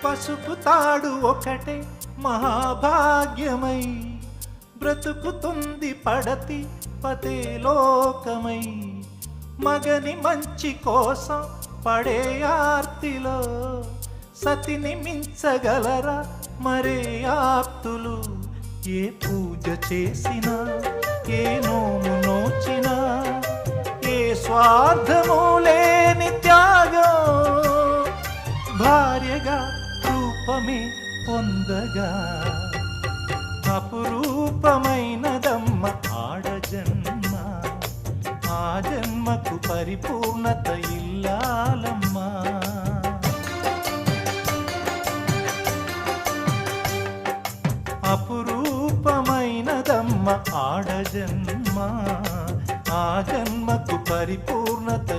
పసుపు తాడు ఒకటే మహాభాగ్యమై బ్రతుకుతుంది పడతి పతే లోకమై. మగని మంచి కోసం పడే ఆర్తిలో సతిని మించగలరా మరే ఆప్తులు. ఏ పూజ చేసినా ఏ నోము నోచినా ఏ స్వార్థము లేని త్యాగం భార్యగా రూపమే పొందగా. అపురూపమైనదమ్మ ఆడజన్మ, ఆ జన్మకు పరిపూర్ణత ఇల్లాలమ్మా. అపురూపమైనదమ్మ ఆడజన్మ, ఆ జన్మకు పరిపూర్ణత